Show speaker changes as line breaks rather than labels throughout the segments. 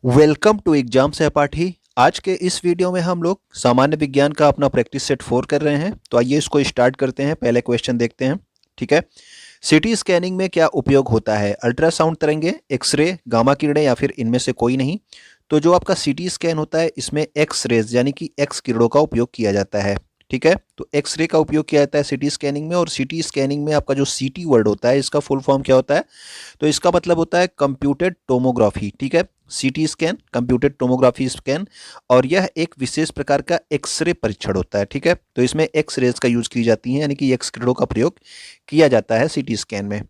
Welcome to exam सहपाठी। आज के इस वीडियो में हम लोग सामान्य विज्ञान का अपना प्रैक्टिस सेट 4 कर रहे हैं। तो आइए इसको स्टार्ट करते हैं। पहले क्वेश्चन देखते हैं। ठीक है। सीटी स्कैनिंग में क्या उपयोग होता है? अल्ट्रासाउंड तरंगे, एक्सरे, गामा किरणें या फिर इनमें से कोई नहीं? तो जो आपका सीटी स्कैन होता है इसमें एक्स रेज यानी कि एक्स किरणों का उपयोग किया जाता है। ठीक है। तो एक्स रे का उपयोग किया जाता है सीटी स्कैनिंग में। और सीटी स्कैनिंग में आपका जो सीटी वर्ड होता है इसका फुल फॉर्म क्या होता है? तो इसका मतलब होता है कंप्यूटेड टोमोग्राफी। ठीक है। CT scan, computed tomography scan. और यह एक विशेष प्रकार का एक्सरे परीक्षण होता है। ठीक है। तो इसमें एक्स रेज का यूज की जाती है यानी कि एक्स किरणों का प्रयोग किया जाता है सीटी स्कैन में।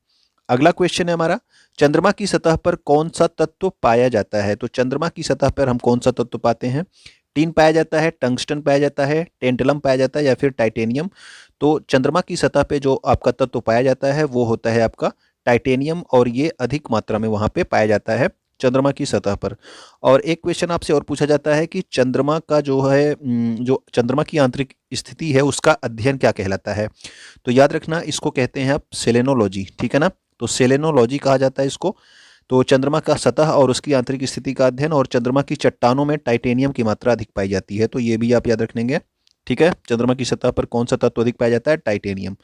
अगला क्वेश्चन है हमारा, चंद्रमा की सतह पर कौन सा तत्व पाया जाता है? तो चंद्रमा की सतह पर हम कौन सा तत्व पाते हैं? टीन पाया जाता है, टंगस्टन पाया जाता है, टेंटलम पाया जाता है या फिर टाइटेनियम? तो चंद्रमा की सतह पे जो आपका तत्व पाया जाता है वो होता है आपका टाइटेनियम। और ये अधिक मात्रा में वहां पे पाया जाता है चंद्रमा की सतह पर। और एक क्वेश्चन आपसे और पूछा जाता है कि चंद्रमा का जो है जो चंद्रमा की आंतरिक स्थिति है उसका अध्ययन क्या कहलाता है? तो याद रखना, इसको कहते हैं आप सेलेनोलॉजी। ठीक है ना। तो सेलेनोलॉजी कहा जाता है इसको। तो चंद्रमा का सतह और उसकी आंतरिक स्थिति का अध्ययन। और चंद्रमा की चट्टानों में टाइटेनियम की मात्रा अधिक पाई जाती है, तो ये भी आप याद रखेंगे। ठीक है। चंद्रमा की सतह पर कौन सा तत्व अधिक पाया जाता है? टाइटेनियम।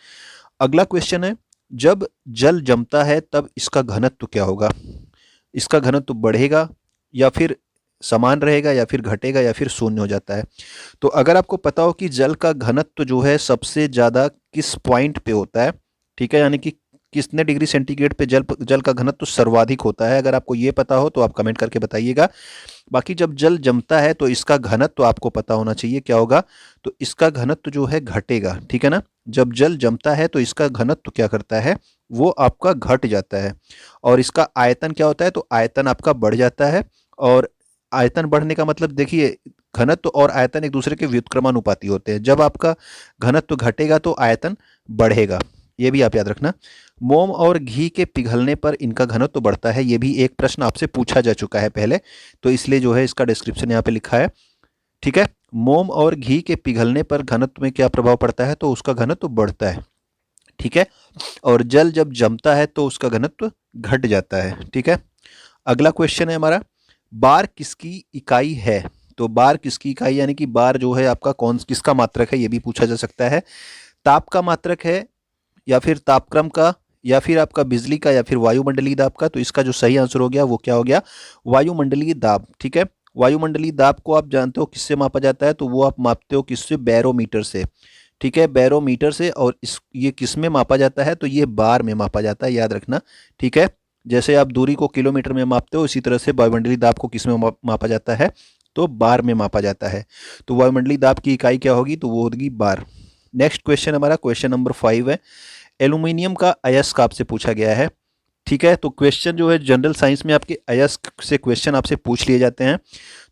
अगला क्वेश्चन है, जब जल जमता है तब इसका घनत्व क्या होगा? इसका घनत्व बढ़ेगा या फिर समान रहेगा या फिर घटेगा या फिर शून्य हो जाता है? तो अगर आपको पता हो कि जल का घनत्व जो है सबसे ज्यादा किस पॉइंट पे होता है, ठीक है, यानी कि कितने डिग्री सेंटीग्रेड पे जल जल का घनत्व सर्वाधिक होता है, अगर आपको ये पता हो तो आप कमेंट करके बताइएगा। बाकी जब जल जमता है तो इसका घनत्व आपको पता होना चाहिए क्या होगा। तो इसका घनत्व जो है घटेगा। ठीक है ना। जब जल जमता है तो इसका घनत्व क्या करता है? वो आपका घट जाता है। और इसका आयतन क्या होता है? तो आयतन आपका बढ़ जाता है। और आयतन बढ़ने का मतलब देखिए, घनत्व और आयतन एक दूसरे के व्युत्क्रमानुपाती होते हैं। जब आपका घनत्व घटेगा तो आयतन बढ़ेगा। ये भी आप याद रखना। मोम और घी के पिघलने पर इनका घनत्व बढ़ता है, ये भी एक प्रश्न आपसे पूछा जा चुका है पहले, तो इसलिए जो है इसका डिस्क्रिप्शन यहाँ पे लिखा है। ठीक है। मोम और घी के पिघलने पर घनत्व में क्या प्रभाव पड़ता है? तो उसका घनत्व बढ़ता है। ठीक है। और जल जब जमता है तो उसका घनत्व घट जाता है। ठीक है। अगला क्वेश्चन है हमारा, बार किसकी इकाई है? तो बार किसकी इकाई यानी कि बार जो है आपका कौन किसका मात्रक है, ये भी पूछा जा सकता है। ताप का मात्रक है या फिर तापक्रम का या फिर आपका बिजली का या फिर वायुमंडलीय दाब का? तो इसका जो सही आंसर हो गया वो क्या हो गया? वायुमंडलीय दाब। ठीक है। वायुमंडलीय दाब को आप जानते हो किससे मापा जाता है? तो वो आप मापते हो किससे? बैरोमीटर से। ठीक है, बैरोमीटर से। और इस ये किस में मापा जाता है? तो ये बार में मापा जाता है, याद रखना। ठीक है। जैसे आप दूरी को किलोमीटर में मापते हो इसी तरह से वायुमंडलीय दाब को किस में मापा जाता है? तो बार में मापा जाता है। तो वायुमंडलीय दाब की इकाई क्या होगी? तो वो होगी बार। नेक्स्ट क्वेश्चन हमारा क्वेश्चन नंबर 5 है, एल्यूमिनियम का अयस्क आपसे पूछा गया है। ठीक है। तो क्वेश्चन जो है जनरल साइंस में आपके अयस्क से क्वेश्चन आपसे पूछ लिए जाते हैं।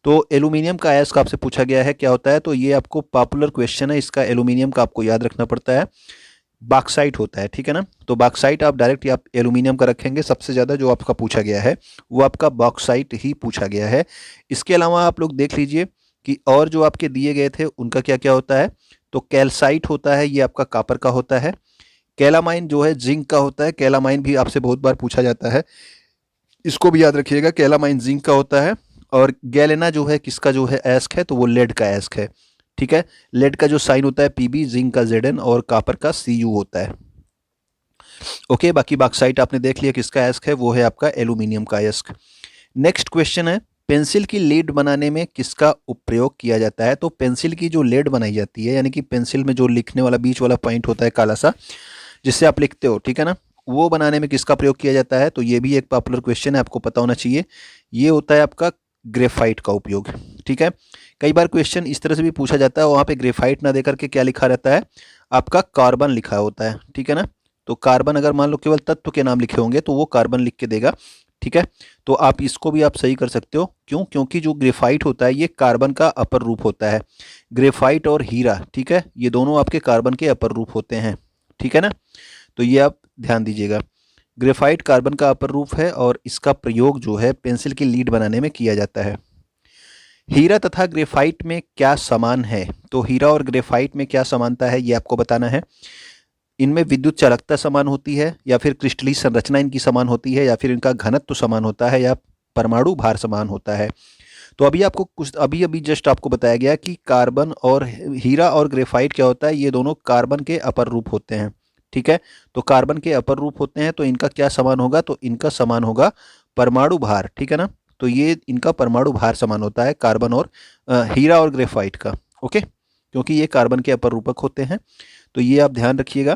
तो एल्यूमिनियम का अयस्क आपसे पूछा गया है, क्या होता है? तो ये आपको पॉपुलर क्वेश्चन है, इसका एल्यूमिनियम का आपको याद रखना पड़ता है। बॉक्साइट होता है। ठीक है ना। तो बॉक्साइट आप डायरेक्ट आप एल्यूमिनियम का रखेंगे, सबसे ज़्यादा जो आपका पूछा गया है वो आपका बॉक्साइट ही पूछा गया है। इसके अलावा आप लोग देख लीजिए कि और जो आपके दिए गए थे उनका क्या क्या होता है। तो कैल्साइट होता है, ये आपका कापर का होता है। कैलामाइन जो है जिंक का होता है, कैलामाइन भी आपसे बहुत बार पूछा जाता है, इसको भी याद रखिएगा, कैलामाइन जिंक का होता है। और गैलेना जो है किसका जो है एस्क है? तो वो लेड का एस्क है। ठीक है। लेड का जो साइन होता है पीबी, जिंक का जेडन और कापर का सीयू होता है। ओके। बाकी बॉक्साइट आपने देख लिया किसका एस्क है, वो है आपका एल्यूमिनियम का एस्क। नेक्स्ट क्वेश्चन है, पेंसिल की लीड बनाने में किसका उपयोग किया जाता है? तो पेंसिल की जो लीड बनाई जाती है यानी कि पेंसिल में जो लिखने वाला बीच वाला पॉइंट होता है काला सा जिससे आप लिखते हो, ठीक है ना, वो बनाने में किसका प्रयोग किया जाता है? तो ये भी एक पॉपुलर क्वेश्चन है, आपको पता होना चाहिए। ये होता है आपका ग्रेफाइट का उपयोग। ठीक है। कई बार क्वेश्चन इस तरह से भी पूछा जाता है, वहाँ पे ग्रेफाइट ना देकर के क्या लिखा रहता है? आपका कार्बन लिखा होता है। ठीक है ना। तो कार्बन अगर मान लो केवल तत्व के नाम लिखे होंगे तो वो कार्बन लिख के देगा। ठीक है। तो आप इसको भी आप सही कर सकते हो। क्यों? क्योंकि जो ग्रेफाइट होता है ये कार्बन का अपर रूप होता है। ग्रेफाइट और हीरा, ठीक है, ये दोनों आपके कार्बन के अपर रूप होते हैं। ठीक है ना। तो ये आप ध्यान दीजिएगा, ग्रेफाइट कार्बन का अपर रूप है और इसका प्रयोग जो है पेंसिल की लीड बनाने में किया जाता है। हीरा तथा ग्रेफाइट में क्या समान है? तो हीरा और ग्रेफाइट में क्या समानता है ये आपको बताना है। इनमें विद्युत चालकता समान होती है या फिर क्रिस्टलीय संरचना इनकी समान होती है या फिर इनका घनत्व समान होता है या परमाणु भार समान होता है। तो अभी आपको कुछ अभी जस्ट आपको बताया गया कि कार्बन और हीरा और ग्रेफाइट क्या होता है, ये दोनों कार्बन के अपर रूप होते हैं। ठीक है, तो कार्बन के अपर रूप होते हैं, तो इनका क्या समान होगा, तो इनका समान होगा परमाणु भार। ठीक है ना, तो ये इनका परमाणु भार समान होता है कार्बन और हीरा और ग्रेफाइट का। ओके, क्योंकि ये कार्बन के अपर रूपक होते हैं, तो ये आप ध्यान रखिएगा।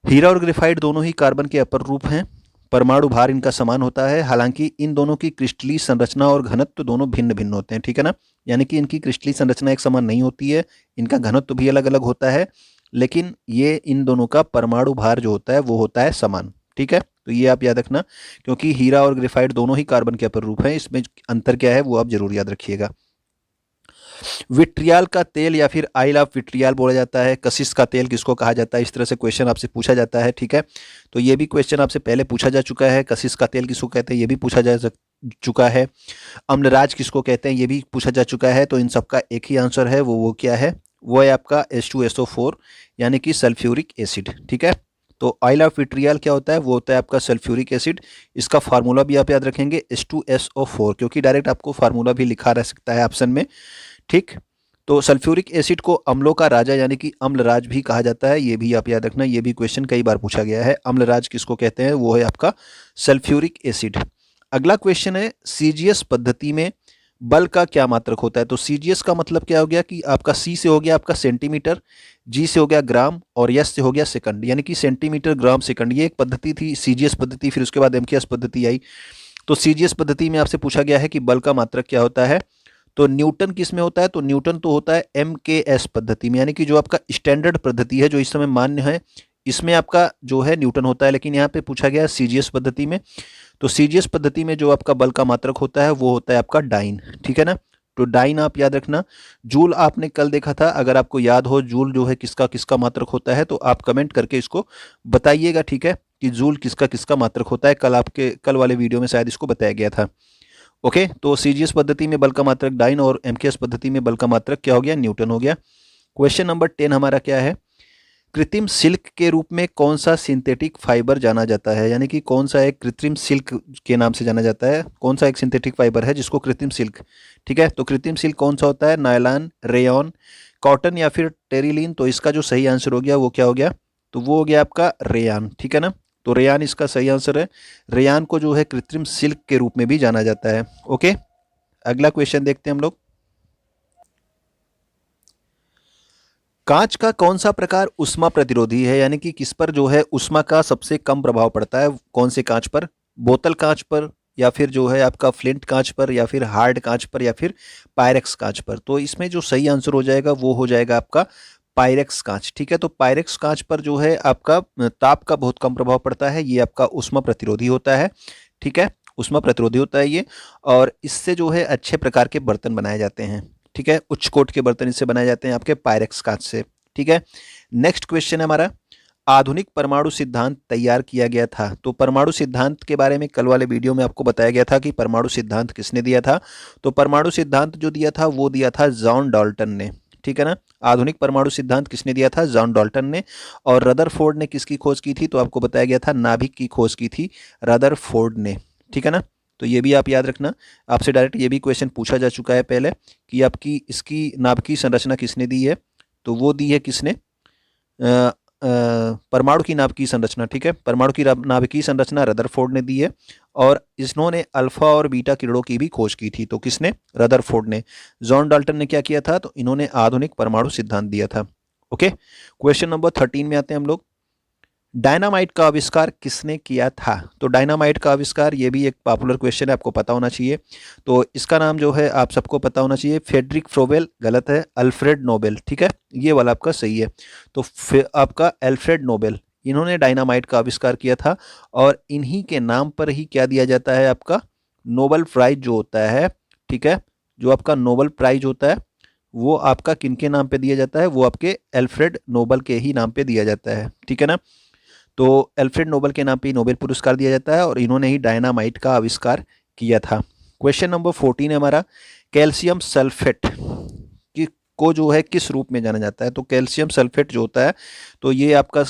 हीरा और ग्रेफाइट दोनों ही कार्बन के अपर रूप हैं, परमाणु भार इनका समान होता है। हालांकि इन दोनों की क्रिस्टलीय संरचना और घनत्व दोनों भिन्न भिन्न होते हैं। ठीक है ना, यानी कि इनकी क्रिस्टलीय संरचना एक समान नहीं होती है, इनका घनत्व भी अलग अलग होता है, लेकिन ये इन दोनों का परमाणु भार जो होता है वो होता है समान। ठीक है, तो ये आप याद रखना, क्योंकि हीरा और ग्रेफाइट दोनों ही कार्बन के अपर रूप हैं, इसमें अंतर क्या है वो आप जरूर याद रखिएगा। विट्रियाल का तेल या फिर आइल ऑफ विट्रियाल बोला जाता है। कशिश का तेल किसको कहा जाता है, इस तरह से क्वेश्चन आपसे पूछा जाता है। ठीक है, तो ये भी क्वेश्चन आपसे पहले पूछा जा चुका है। कशिश का तेल किसको कहते हैं, ये भी पूछा जा चुका है। अम्लराज किसको कहते हैं, ये भी पूछा जा चुका है। तो इन सबका एक ही आंसर है, वो क्या है, वो है आपका H2SO4 यानी कि सल्फ्यूरिक एसिड। ठीक है, तो ऑयल ऑफ विट्रियल क्या होता है, वो होता है आपका सल्फ्यूरिक एसिड। इसका फार्मूला भी आप याद रखेंगे H2SO4, क्योंकि डायरेक्ट आपको फार्मूला भी लिखा रह सकता है ऑप्शन में। ठीक, तो सल्फ्यूरिक एसिड को अम्लों का राजा यानी कि अम्लराज भी कहा जाता है, ये भी आप याद रखना, ये भी क्वेश्चन कई बार पूछा गया है। अम्लराज किसको कहते हैं, वो है आपका सल्फ्यूरिक एसिड। अगला क्वेश्चन है, सीजीएस पद्धति में बल का क्या मात्रक होता है। तो सीजीएस का मतलब क्या हो गया कि आपका सी से हो गया आपका सेंटीमीटर, जी से हो गया ग्राम और एस से हो गया सेकंड, यानी कि सेंटीमीटर ग्राम सेकंड। ये एक पद्धति थी सीजीएस पद्धति, फिर उसके बाद एमकेएस पद्धति आई। तो सीजीएस पद्धति में आपसे पूछा गया है कि बल का मात्रक क्या होता है। तो न्यूटन किस में होता है, तो न्यूटन तो होता है एमकेएस पद्धति में, यानी कि जो आपका स्टैंडर्ड पद्धति है जो इस समय मान्य है, इसमें आपका जो है न्यूटन होता है। लेकिन यहाँ पे पूछा गया सीजीएस पद्धति में, तो सीजीएस पद्धति में जो आपका बल का मात्रक होता है वो होता है आपका डाइन। ठीक है ना, तो डाइन आप याद रखना। जूल आपने कल देखा था, अगर आपको याद हो जूल जो है किसका किसका मात्रक होता है, तो आप कमेंट करके इसको बताइएगा। ठीक है, कि जूल किसका किसका मात्रक होता है, कल वाले वीडियो में शायद इसको बताया गया था। ओके, तो सीजीएस पद्धति में बल का मात्रक डाइन और एमकेएस पद्धति में बल का मात्रक क्या हो गया, न्यूटन हो गया। क्वेश्चन नंबर 10 हमारा क्या है, कृत्रिम सिल्क के रूप में कौन सा सिंथेटिक फाइबर जाना जाता है, यानी कि कौन सा एक कृत्रिम सिल्क के नाम से जाना जाता है, कौन सा एक सिंथेटिक फाइबर है जिसको कृत्रिम सिल्क। ठीक है, तो कृत्रिम सिल्क कौन सा होता है, नायलॉन, रेयॉन, कॉटन या फिर टेरिलीन। तो इसका जो सही आंसर हो गया वो क्या हो गया, तो वो हो गया आपका रेयान। ठीक है ना, तो रेयान इसका सही आंसर है। रेयान को जो है कृत्रिम सिल्क के रूप में भी जाना जाता है। ओके, अगला क्वेश्चन देखते हैं हम लोग। कांच का कौन सा प्रकार उष्मा प्रतिरोधी है, यानी कि किस पर जो है उष्मा का सबसे कम प्रभाव पड़ता है, कौन से कांच पर, बोतल कांच पर या फिर जो है आपका फ्लिंट कांच पर या फिर हार्ड कांच पर या फिर पायरेक्स कांच पर। तो इसमें जो सही आंसर हो जाएगा वो हो जाएगा आपका पायरेक्स कांच। ठीक है, तो पायरेक्स कांच पर जो है आपका ताप का बहुत कम प्रभाव पड़ता है, ये आपका उष्मा प्रतिरोधी होता है। ठीक है, उष्मा प्रतिरोधी होता है ये, और इससे जो है अच्छे प्रकार के बर्तन बनाए जाते हैं। ठीक है, उच्च कोट के बर्तन इससे बनाए जाते हैं आपके पायरेक्स कांच से। ठीक है, नेक्स्ट क्वेश्चन है हमारा, आधुनिक परमाणु सिद्धांत तैयार किया गया था। तो परमाणु सिद्धांत के बारे में कल वाले वीडियो में आपको बताया गया था कि परमाणु सिद्धांत किसने दिया था। तो परमाणु सिद्धांत जो दिया था वो दिया था जॉन डाल्टन ने। ठीक है ना, आधुनिक परमाणु सिद्धांत किसने दिया था, जॉन डाल्टन ने। और रदरफोर्ड ने किसकी खोज की थी, तो आपको बताया गया था नाभिक की खोज की थी रदरफोर्ड ने। ठीक है ना, तो ये भी आप याद रखना, आपसे डायरेक्ट ये भी क्वेश्चन पूछा जा चुका है पहले कि आपकी इसकी नाभिकीय संरचना किसने दी है, तो वो दी है किसने, परमाणु की नाभिकीय संरचना। ठीक है, परमाणु की नाभिकीय संरचना रदरफोर्ड ने दी है, और इन्होंने अल्फा और बीटा किरणों की भी खोज की थी। तो किसने, रदरफोर्ड ने। जॉन डाल्टन ने क्या किया था, तो इन्होंने आधुनिक परमाणु सिद्धांत दिया था। ओके, क्वेश्चन नंबर 13 में आते हैं हम लोग, डायनामाइट का आविष्कार किसने किया था। तो डायनामाइट का आविष्कार, ये भी एक पॉपुलर क्वेश्चन है, आपको पता होना चाहिए। तो इसका नाम जो है आप सबको पता होना चाहिए, फ्रेडरिक फ्रोबेल गलत है, अल्फ्रेड नोबेल। ठीक है, ये वाला आपका सही है। तो आपका अल्फ्रेड नोबेल, इन्होंने डायनामाइट का आविष्कार किया था, और इन्हीं के नाम पर ही क्या दिया जाता है, आपका नोबेल प्राइज जो होता है। ठीक है, जो आपका नोबेल प्राइज होता है वो आपका किनके नाम पे दिया जाता है, वो आपके अल्फ्रेड नोबेल के ही नाम पे दिया जाता है। ठीक है ना, तो अल्फ्रेड नोबेल के नाम पे नोबेल पुरस्कार दिया जाता है, और इन्होंने ही डायनामाइट का आविष्कार किया था। क्वेश्चन नंबर 14 है हमारा, कैल्शियम सल्फेट को जो है किस रूप में जाना जाता है। तो कैल्शियम सल्फेट जो होता है, तो ये आपका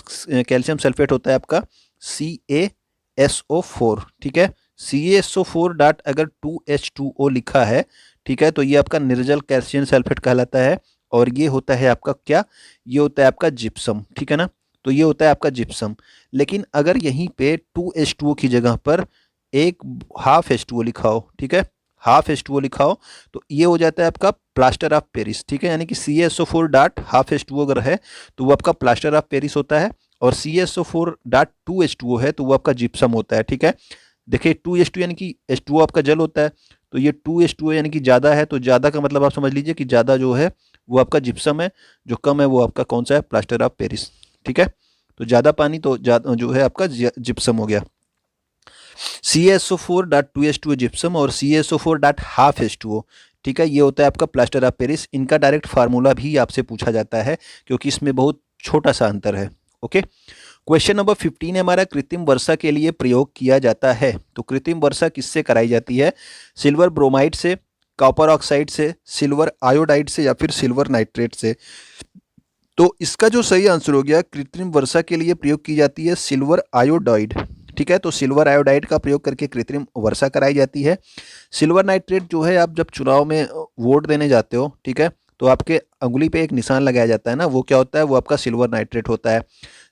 कैल्शियम सल्फेट होता है आपका CaSO4। ठीक है, CaSO4 डॉट अगर 2H2O लिखा है, ठीक है, तो ये आपका निर्जल कैल्शियम सल्फेट कहलाता है और ये होता है आपका क्या, ये होता है आपका जिप्सम, ठीक है ना। तो ये होता है आपका जिप्सम। लेकिन अगर यहीं पे 2H2O की जगह पर एक हाफ H2O लिखा हो, ठीक है, हाफ H2O लिखा हो, तो ये हो जाता है आपका प्लास्टर ऑफ पेरिस, ठीक है। यानी कि CaSO4 डॉट हाफ H2O अगर है तो वो आपका प्लास्टर ऑफ पेरिस होता है, और CaSO4 डॉट 2H2O है तो वो आपका जिप्सम होता है, ठीक है। देखिए 2H2 यानी कि H2O आपका जल होता है, तो ये 2H2O यानी कि ज़्यादा है, तो ज़्यादा का मतलब आप समझ लीजिए कि ज़्यादा जो है वो आपका जिप्सम है, जो कम है वो आपका कौन सा है, प्लास्टर ऑफ पेरिस, ठीक है। तो ज़्यादा पानी तो ज़्यादा जो है आपका जिप्सम हो गया। CaSO4 डॉट 2H2O जिप्सम और CaSO4 डॉट हाफ H2O, ठीक है, ये होता है आपका प्लास्टर ऑफ पेरिस। इनका डायरेक्ट फार्मूला भी आपसे पूछा जाता है क्योंकि इसमें बहुत छोटा सा अंतर है। ओके, क्वेश्चन नंबर 15 है हमारा, कृत्रिम वर्षा के लिए प्रयोग किया जाता है। तो कृत्रिम वर्षा किससे कराई जाती है? सिल्वर ब्रोमाइड से, कॉपर ऑक्साइड से, सिल्वर आयोडाइड से, या फिर सिल्वर नाइट्रेट से। तो इसका जो सही आंसर हो गया, कृत्रिम वर्षा के लिए प्रयोग की जाती है सिल्वर आयोडाइड, ठीक है। तो सिल्वर आयोडाइड का प्रयोग करके कृत्रिम वर्षा कराई जाती है। सिल्वर नाइट्रेट जो है, आप जब चुनाव में वोट देने जाते हो, ठीक है, तो आपके अंगुली पे एक निशान लगाया जाता है ना, वो क्या होता है, वो आपका सिल्वर नाइट्रेट होता है।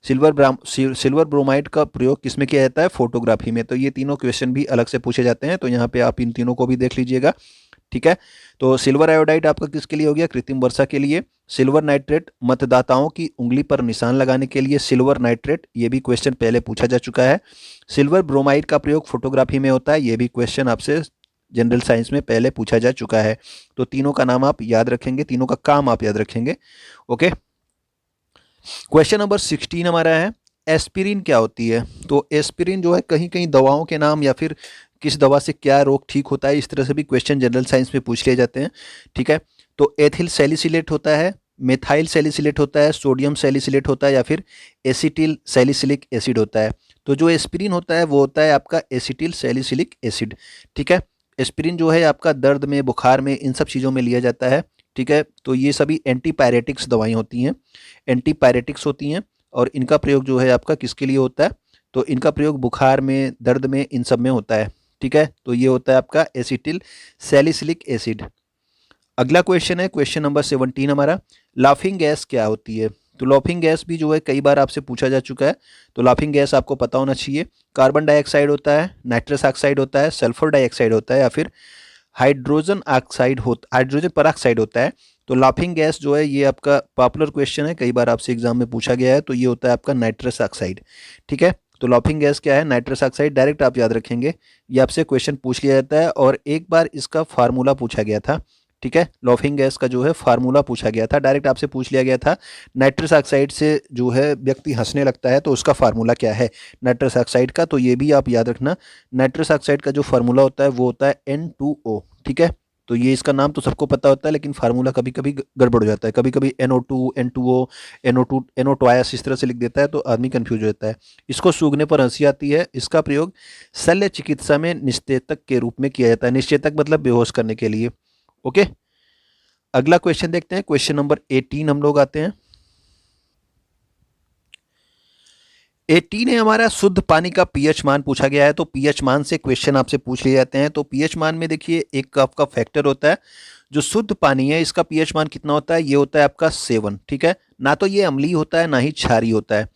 सिल्वर ब्रोमाइड का प्रयोग किसमें किया जाता है? फोटोग्राफी में। तो ये तीनों क्वेश्चन भी अलग से पूछे जाते हैं, तो यहाँ पे आप इन तीनों को भी देख लीजिएगा, ठीक है। तो सिल्वर आयोडाइड आपका किसके लिए हो गया? कृत्रिम वर्षा के लिए। सिल्वर नाइट्रेट मतदाताओं की उंगली पर निशान लगाने के लिए सिल्वर नाइट्रेट, ये भी क्वेश्चन पहले पूछा जा चुका है। सिल्वर ब्रोमाइड का प्रयोग फोटोग्राफी में होता है, ये भी क्वेश्चन आपसे जनरल साइंस में पहले पूछा जा चुका है। तो तीनों का नाम आप याद रखेंगे, तीनों का काम आप याद रखेंगे। ओके, क्वेश्चन नंबर 16 हमारा है, एस्पिरिन क्या होती है? तो एस्पिरिन जो है कहीं कहीं दवाओं के नाम या फिर किस दवा से क्या रोग ठीक होता है, इस तरह से भी क्वेश्चन जनरल साइंस में पूछ लिए जाते हैं, ठीक है। तो एथिल सैलिसिलेट होता है, मेथाइल सैलिसिलेट होता है, सोडियम सैलिसिलेट होता है, या फिर एसिटिल सैलिसिलिक एसिड होता है। तो जो एस्पिरिन होता है वो होता है आपका एसिटिल सैलिसिलिक एसिड, ठीक है। एस्पिरिन जो है आपका दर्द में, बुखार में, इन सब चीज़ों में लिया जाता है, ठीक है। तो ये सभी एंटीपायरेटिक्स दवाएं होती हैं, एंटीपायरेटिक्स होती हैं, और इनका प्रयोग जो है आपका किसके लिए होता है? तो इनका प्रयोग बुखार में, दर्द में, इन सब में होता है, ठीक है। तो ये होता है आपका एसिटिल सैलिसिलिक एसिड। अगला क्वेश्चन है क्वेश्चन नंबर 17 हमारा, लाफिंग गैस क्या होती है? तो लाफिंग गैस भी जो है कई बार आपसे पूछा जा चुका है, तो लाफिंग गैस आपको पता होना चाहिए। कार्बन डाइऑक्साइड होता है, नाइट्रस ऑक्साइड होता है, सल्फर डाइऑक्साइड होता है, या फिर हाइड्रोजन पराक्साइड होता है। तो लाफिंग गैस जो है ये आपका पॉपुलर क्वेश्चन है, कई बार आपसे एग्जाम में पूछा गया है, तो ये होता है आपका नाइट्रस ऑक्साइड, ठीक है। तो लाफिंग गैस क्या है? नाइट्रस ऑक्साइड, डायरेक्ट आप याद रखेंगे, ये आपसे क्वेश्चन पूछ लिया जाता है, और एक बार इसका फार्मूला पूछा गया था, ठीक है। लाफिंग गैस का जो है फार्मूला पूछा गया था, डायरेक्ट आपसे पूछ लिया गया था, नाइट्रस ऑक्साइड से जो है व्यक्ति हंसने लगता है तो उसका फार्मूला क्या है नाइट्रस ऑक्साइड का? तो ये भी आप याद रखना, नाइट्रस ऑक्साइड का जो फार्मूला होता है वो होता है N2O, ठीक है। तो ये इसका नाम तो सबको पता होता है, लेकिन फार्मूला कभी कभी गड़बड़ हो जाता है, कभी कभी NO2, N2O, NO2 ट्वाइस इस तरह से लिख देता है, तो आदमी कंफ्यूज हो जाता है। इसको सूंघने पर हंसी आती है, इसका प्रयोग शल्य चिकित्सा में निश्चेतक के रूप में किया जाता है। निश्चेतक मतलब बेहोश करने के लिए। ओके, अगला क्वेश्चन देखते हैं, क्वेश्चन नंबर 18 हम लोग आते हैं। 18 है हमारा, शुद्ध पानी का पीएच मान पूछा गया है। तो पीएच मान से क्वेश्चन आपसे पूछ लिए जाते हैं। तो पीएच मान में देखिए एक आपका फैक्टर होता है, जो शुद्ध पानी है इसका पीएच मान कितना होता है? ये होता है आपका 7, ठीक है। ना तो ये अम्लीय होता है, ना ही क्षारीय होता है।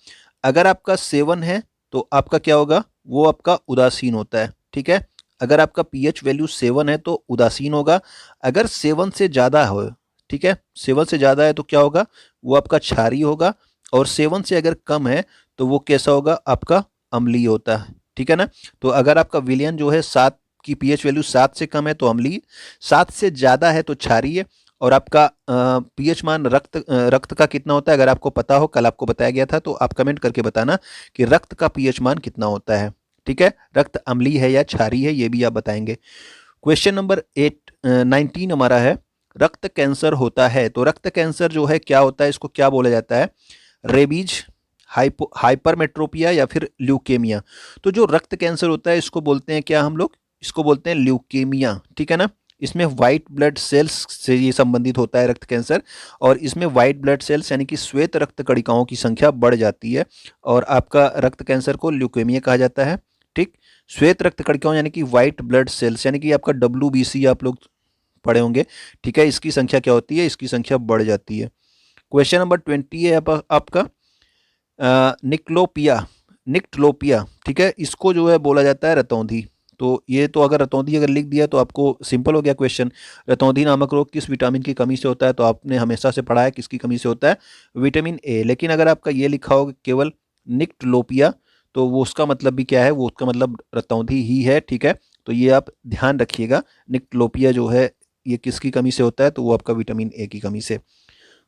अगर आपका 7 है तो आपका क्या होगा? वो आपका उदासीन होता है, ठीक है। अगर आपका पीएच वैल्यू 7 है तो उदासीन होगा। अगर 7 से ज़्यादा हो, ठीक है, 7 से ज़्यादा है तो क्या होगा? वो आपका क्षारीय होगा। और 7 से अगर कम है तो वो कैसा होगा? आपका अम्लीय होता है, ठीक है ना। तो अगर आपका विलयन जो है 7 की पीएच वैल्यू 7 से कम है तो अम्लीय, 7 से ज़्यादा है तो क्षारीय। और आपका पीएच मान रक्त का कितना होता है? अगर आपको पता हो, कल आपको बताया गया था, तो आप कमेंट करके बताना कि रक्त का पीएच मान कितना होता है, ठीक है। रक्त अम्लीय है या क्षारीय है, ये भी आप बताएंगे। क्वेश्चन नंबर 19 हमारा है, रक्त कैंसर होता है। तो रक्त कैंसर जो है क्या होता है, इसको क्या बोला जाता है? रेबीज, हाइपरमेट्रोपिया, या फिर ल्यूकेमिया। तो जो रक्त कैंसर होता है इसको बोलते हैं क्या हम लोग? इसको बोलते हैं ल्यूकेमिया, ठीक है ना। इसमें वाइट ब्लड सेल्स से ये संबंधित होता है रक्त कैंसर, और इसमें वाइट ब्लड सेल्स यानी कि श्वेत रक्त कणिकाओं की संख्या बढ़ जाती है, और आपका रक्त कैंसर को ल्यूकेमिया कहा जाता है, ठीक। श्वेत रक्त कणिकाओं यानी कि व्हाइट ब्लड सेल्स यानी कि आपका WBC आप लोग पढ़े होंगे, ठीक है, इसकी संख्या क्या होती है, इसकी संख्या बढ़ जाती है। क्वेश्चन नंबर 20 है आपका निक्लोपिया, निक्टलोपिया, ठीक है, इसको जो है बोला जाता है रतौंधी। तो ये तो अगर रतौंधी अगर लिख दिया तो आपको सिंपल हो गया क्वेश्चन। रतौंधी नामक रोग किस विटामिन की कमी से होता है, तो आपने हमेशा से पढ़ा है किसकी कमी से होता है, विटामिन ए। लेकिन अगर आपका ये लिखा हो केवल निक्टलोपिया तो वो उसका मतलब भी क्या है, वो उसका मतलब रतौंधी ही है, ठीक है। तो ये आप ध्यान रखिएगा, निक्टलोपिया जो है ये किसकी कमी से होता है, तो वो आपका विटामिन ए की कमी से।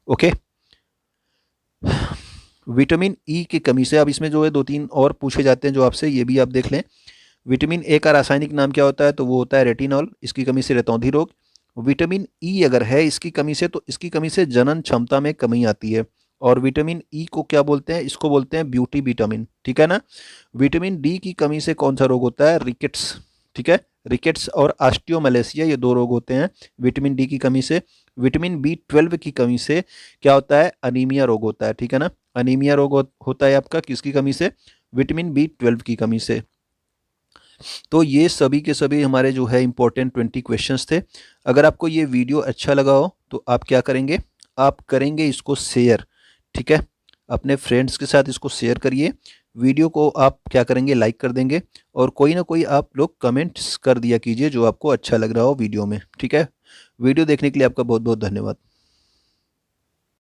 ओके, विटामिन ई की कमी से अब इसमें जो है 2-3 और पूछे जाते हैं जो आपसे, ये भी आप देख लें। विटामिन ए का रासायनिक नाम क्या होता है, तो वो होता है रेटिनॉल, इसकी कमी से रतौंधी रोग। विटामिन ई अगर है इसकी कमी से, तो इसकी कमी से जनन क्षमता में कमी आती है। और विटामिन ई को क्या बोलते हैं, इसको बोलते हैं ब्यूटी विटामिन, ठीक है ना। विटामिन डी की कमी से कौन सा रोग होता है, रिकेट्स, ठीक है, रिकेट्स और ऑस्टियोमलेशिया, ये 2 रोग होते हैं विटामिन डी की कमी से। विटामिन B12 की कमी से क्या होता है, अनीमिया रोग होता है, ठीक है ना। अनीमिया रोग होता है आपका किसकी कमी से, विटामिन B12 की कमी से। तो ये सभी के सभी हमारे जो है इंपॉर्टेंट 20 क्वेश्चंस थे। अगर आपको ये वीडियो अच्छा लगा हो तो आप क्या करेंगे, आप करेंगे इसको शेयर, ठीक है, अपने फ्रेंड्स के साथ इसको शेयर करिए। वीडियो को आप क्या करेंगे, लाइक कर देंगे, और कोई ना कोई आप लोग कमेंट्स कर दिया कीजिए जो आपको अच्छा लग रहा हो वीडियो में, ठीक है। वीडियो देखने के लिए आपका बहुत बहुत धन्यवाद।